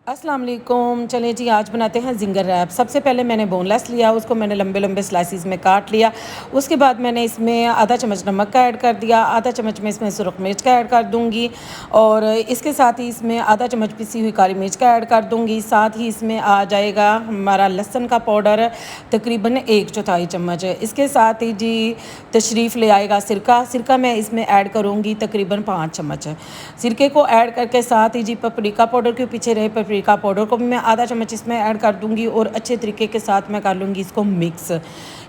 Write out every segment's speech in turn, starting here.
अस्सलाम वालेकुम। चलिए जी, आज बनाते हैं जिंगर रैप। सबसे पहले मैंने बोनलेस लिया, उसको मैंने लंबे लंबे स्लाइसिस में काट लिया। उसके बाद मैंने इसमें आधा चम्मच नमक का ऐड कर दिया, आधा चम्मच में इसमें सुरख मिर्च का ऐड कर दूंगी और इसके साथ ही इसमें आधा चम्मच पिसी हुई काली मिर्च का ऐड कर दूंगी। साथ ही इसमें आ जाएगा हमारा लहसुन का पाउडर तकरीबन 1/4 चम्मच। इसके साथ ही जी तशरीफ़ ले आएगा सिरका। सिरका मैं इसमें ऐड करूँगी तकरीबन 5 चम्मच। सिरके को ऐड करके साथ ही जी पपरिका पाउडर के पीछे रहे, पपरिका पाउडर को भी मैं आधा चम्मच इसमें ऐड कर दूंगी और अच्छे तरीके के साथ मैं कर लूँगी इसको मिक्स।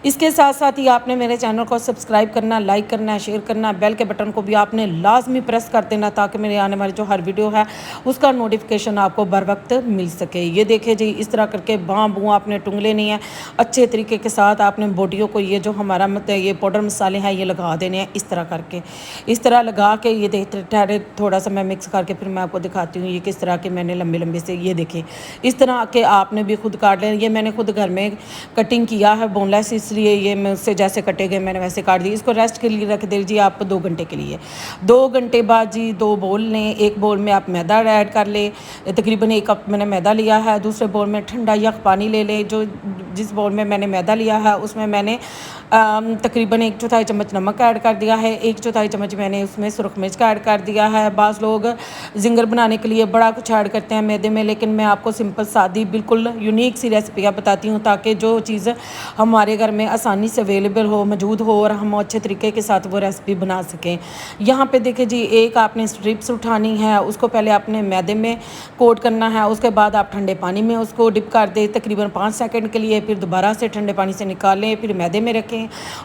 इसके साथ साथ ही आपने मेरे चैनल को सब्सक्राइब करना, लाइक करना, शेयर करना, बेल के बटन को भी आपने लाजमी प्रेस कर देना ताकि मेरे आने वाली जो हर वीडियो है उसका नोटिफिकेशन आपको बर वक्त मिल सके। ये देखिए जी, इस तरह करके बाँ बुँ आपने टुंगले नहीं है, अच्छे तरीके के साथ आपने बोटियों को ये जो हमारा ये पाउडर मसाले हैं ये लगा देने हैं। इस तरह करके, इस तरह लगा के ये देखते ठहरे, थोड़ा सा मैं मिक्स करके फिर मैं आपको दिखाती हूँ ये किस तरह के मैंने लंबे लंबे से, ये देखिए इस तरह के आपने भी खुद काट लें। ये मैंने खुद घर में कटिंग किया है बोनलेस, इसलिए ये मैं उससे जैसे कटे गए मैंने वैसे काट दी। इसको रेस्ट के लिए रख दीजिए आप 2 घंटे के लिए। 2 घंटे बाद जी 2 बोल लें। एक बोल में आप मैदा ऐड कर लें, तकरीबन 1 कप मैंने मैदा लिया है। दूसरे बोल में ठंडा यख पानी ले लें। जो जिस बोल में मैंने मैदा लिया है उसमें मैंने तकरीबन 1/4 चम्मच नमक ऐड कर दिया है, 1/4 चम्मच मैंने उसमें सुरख मिर्च का ऐड कर दिया है। बाज़ लोग जिंगर बनाने के लिए बड़ा कुछ ऐड करते हैं मैदे में, लेकिन मैं आपको सिंपल सादी बिल्कुल यूनिक सी रेसिपियाँ बताती हूँ ताकि जो चीज़ हमारे घर में आसानी से अवेलेबल हो, मौजूद हो और हम अच्छे तरीके के साथ वो रेसिपी बना सकें। यहाँ पे देखिए जी, एक आपने स्ट्रिप्स उठानी है, उसको पहले आपने मैदे में कोट करना है, उसके बाद आप ठंडे पानी में उसको डिप कर दें तकरीबन 5 सेकंड के लिए, फिर दोबारा से ठंडे पानी से निकालें, फिर मैदे में रखें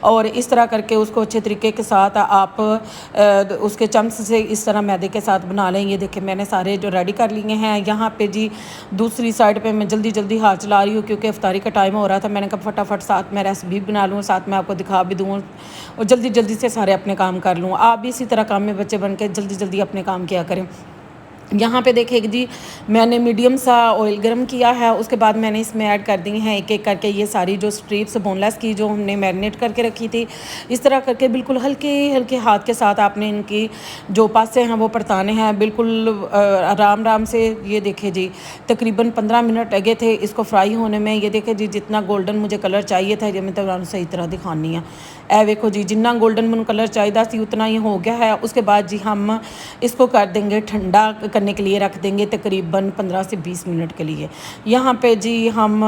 और इस तरह करके उसको अच्छे तरीके के साथ आप उसके चम्स से इस तरह मैदे के साथ बना लें। ये देखिए मैंने सारे जो रेडी कर लिए हैं। यहाँ पे जी दूसरी साइड पे मैं जल्दी जल्दी हाथ चला रही हूँ क्योंकि इफ्तारी का टाइम हो रहा था। मैंने कहा फटाफट साथ में रेसिपी बना लूँ, साथ में आपको दिखा भी दूँ और जल्दी जल्दी से सारे अपने काम कर लूँ। आप भी इसी तरह काम में बच्चे बन के जल्दी जल्दी अपने काम किया करें। यहाँ पे देखिए जी, मैंने मीडियम सा ऑयल गर्म किया है, उसके बाद मैंने इसमें ऐड कर दी हैं एक एक करके ये सारी जो स्ट्रिप्स बोनलेस की जो हमने मैरिनेट करके रखी थी। इस तरह करके बिल्कुल हल्के हल्के हाथ के साथ आपने इनकी जो पासे हैं वो परताने हैं बिल्कुल आराम आराम से। ये देखिए जी, तकरीबन 15 मिनट लगे थे इसको फ्राई होने में। ये देखिए जी, जितना गोल्डन मुझे कलर चाहिए था, ये मैं तो सही तरह दिखानी है। ए देखो जी, जितना गोल्डन मुझे कलर चाहिए थी उतना ही हो गया है। उसके बाद जी हम इसको कर देंगे ठंडा करने के लिए, रख देंगे तकरीबन 15 से 20 मिनट के लिए। यहाँ पे जी हम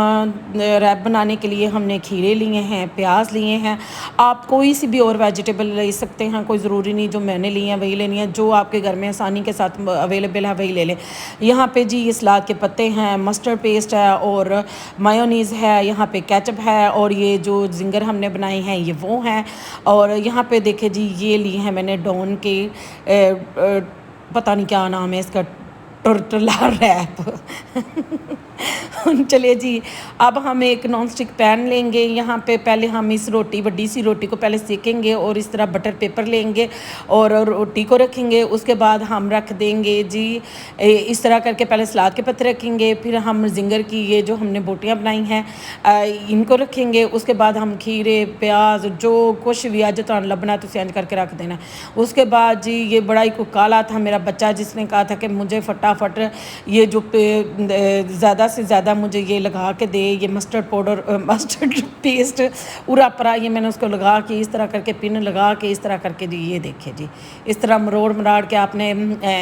रैप बनाने के लिए हमने खीरे लिए हैं, प्याज लिए हैं। आप कोई सी भी और वेजिटेबल ले सकते हैं, कोई ज़रूरी नहीं जो मैंने ली है वही लेनी है। जो आपके घर में आसानी के साथ अवेलेबल है वही ले लें। यहाँ पे जी ये सलाद के पत्ते हैं, मस्टर्ड पेस्ट है और मायोनीज़ है, यहाँ पे केचप है और ये जो जिंगर हमने बनाई हैं ये वो हैं। और यहाँ पे देखे जी, ये लिए हैं मैंने डॉन के पता नहीं क्या नाम है इसका, टोरटला रैप। चलिए जी, अब हम एक नॉन स्टिक पैन लेंगे। यहाँ पे पहले हम इस रोटी, बड़ी सी रोटी को पहले सेकेंगे और इस तरह बटर पेपर लेंगे और रोटी को रखेंगे। उसके बाद हम रख देंगे जी इस तरह करके, पहले सलाद के पत्ते रखेंगे, फिर हम जिंगर की ये जो हमने बोटियाँ बनाई हैं इनको रखेंगे। उसके बाद हम खीरे, प्याज, जो कुछ भी अज तुहानू लभना तुसीं इंज करके रख देना। उसके बाद जी ये बड़ा ही काला था मेरा बच्चा, जिसने कहा था कि मुझे फटाफट ये जो ज़्यादा से ज़्यादा मुझे ये लगा के दे, ये मस्टर्ड पाउडर, मस्टर्ड पेस्ट पूरा परा, ये मैंने उसको लगा के इस तरह करके पिन लगा के इस तरह करके जी, ये देखिए जी, इस तरह मरोड़ मराड़ के आपने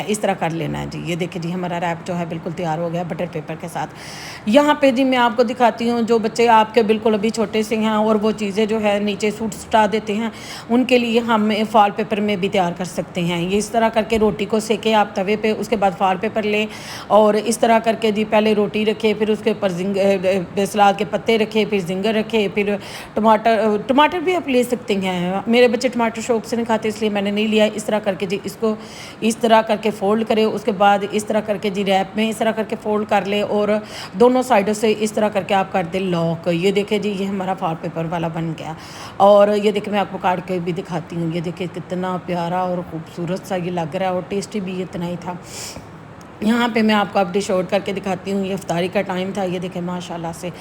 इस तरह कर लेना है जी। ये देखिए जी, हमारा रैप जो है बिल्कुल तैयार हो गया बटर पेपर के साथ। यहाँ पे जी मैं आपको दिखाती हूँ, जो बच्चे आपके बिल्कुल अभी छोटे से हैं और वो चीज़ें जो है नीचे सूट सुटा देते हैं, उनके लिए हम फॉल पेपर में भी तैयार कर सकते हैं। ये इस तरह करके रोटी को सेके आप तवे पे, उसके बाद फॉल पेपर लें और इस तरह करके जी पहले रोटी रखे, फिर उसके ऊपर सलाद के पत्ते रखे, फिर जिंगर रखे, फिर टमाटर भी आप ले सकते हैं। मेरे बच्चे टमाटर शौक से नहीं खाते इसलिए मैंने नहीं लिया। इस तरह करके जी इसको इस तरह करके फ़ोल्ड करें, उसके बाद इस तरह करके जी रैप में इस तरह करके फ़ोल्ड कर ले और दोनों साइडों से इस तरह करके आप कर दें लॉक। ये देखिए जी, ये हमारा फॉल पेपर वाला बन गया। और ये देखिए मैं आपको काट के भी दिखाती हूँ। ये देखिए कितना प्यारा और ख़ूबसूरत सा ये लग रहा है और टेस्टी भी इतना ही था। यहाँ पे मैं आपको अब डिश आउट करके दिखाती हूँ। ये इफ्तारी का टाइम था। ये देखें माशाल्लाह से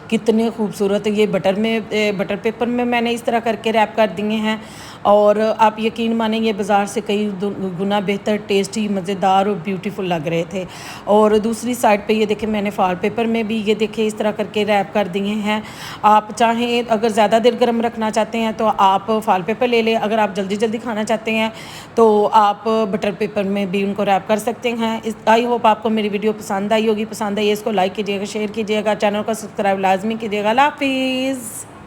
कितने खूबसूरत ये बटर पेपर में मैंने इस तरह करके रैप कर दिए हैं। और आप यकीन मानें ये बाज़ार से कई गुना बेहतर, टेस्टी, मज़ेदार और ब्यूटीफुल लग रहे थे। और दूसरी साइड पे ये देखें मैंने फॉल पेपर में भी ये देखें इस तरह करके रैप कर दिए हैं। आप चाहें अगर ज़्यादा देर गर्म रखना चाहते हैं तो आप फॉल पेपर ले लें। अगर आप जल्दी जल्दी खाना चाहते हैं तो आप बटर पेपर में भी उनको रैप कर सकते हैं। आई होप आपको मेरी वीडियो पसंद आई होगी। पसंद आई इसको लाइक कीजिएगा, शेयर कीजिएगा, चैनल को सब्सक्राइब लाजमी कीजिएगा। अल्लाह हाफिज़।